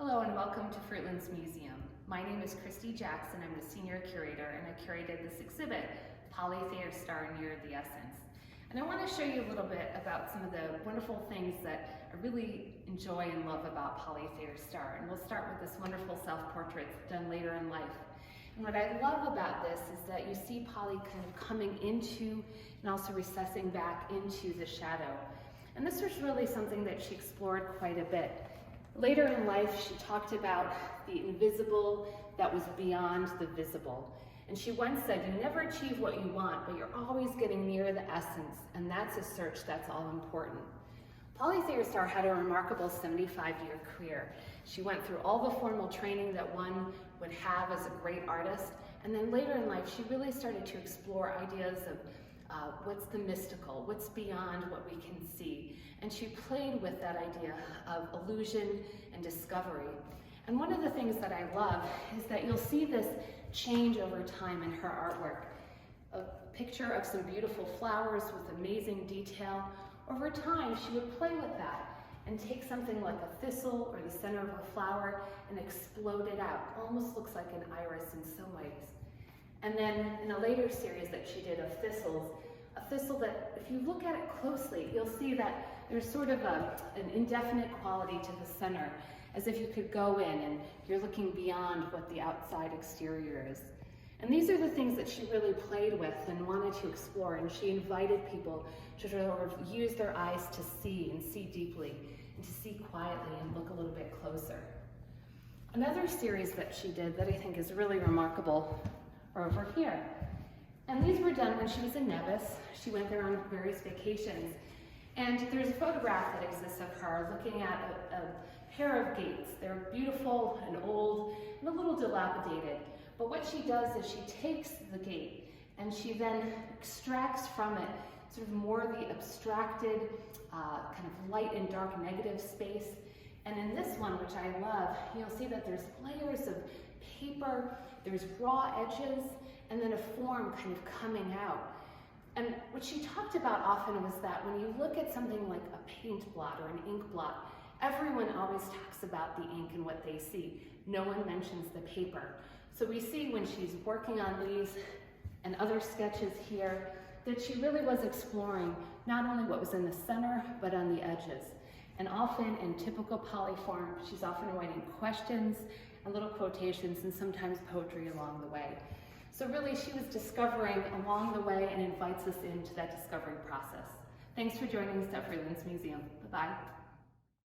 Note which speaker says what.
Speaker 1: Hello and welcome to Fruitlands Museum. My name is Christie Jackson. I'm the Senior Curator and I curated this exhibit, Polly Thayer Starr, Near the Essence. And I want to show you a little bit about some of the wonderful things that I really enjoy and love about Polly Thayer Starr. And we'll start with this wonderful self-portrait done later in life. And what I love about this is that you see Polly kind of coming into and also recessing back into the shadow. And this was really something that she explored quite a bit. Later in life, she talked about the invisible that was beyond the visible. And she once said, you never achieve what you want, but you're always getting near the essence, and that's a search that's all important. Polly Thayer Starr had a remarkable 75-year career. She went through all the formal training that one would have as a great artist, and then later in life, she really started to explore ideas of what's the mystical, what's beyond what we can see. And she played with that idea of illusion and discovery. And one of the things that I love is that you'll see this change over time in her artwork. A picture of some beautiful flowers with amazing detail. Over time, she would play with that and take something like a thistle or the center of a flower and explode it out. Almost looks like an iris in some ways. And then in a later series that she did of thistles, a thistle that, if you look at it closely, you'll see that there's sort of an indefinite quality to the center, as if you could go in and you're looking beyond what the outside exterior is. And these are the things that she really played with and wanted to explore, and she invited people to sort of use their eyes to see and see deeply, and to see quietly and look a little bit closer. Another series that she did that I think is really remarkable are over here. And these were done when she was in Nevis. She went there on various vacations. And there's a photograph that exists of her looking at a pair of gates. They're beautiful and old and a little dilapidated. But what she does is she takes the gate and she then extracts from it sort of more the abstracted kind of light and dark negative space. And in this one, which I love, you'll see that there's layers of paper, there's raw edges, and then a form kind of coming out. And what she talked about often was that when you look at something like a paint blot or an ink blot, everyone always talks about the ink and what they see. No one mentions the paper. So we see when she's working on these and other sketches here, that she really was exploring not only what was in the center, but on the edges. And often in typical Polly form, she's often writing questions and little quotations and sometimes poetry along the way. So really she was discovering along the way and invites us into that discovery process. Thanks for joining us at Fruitlands Museum. Bye-bye.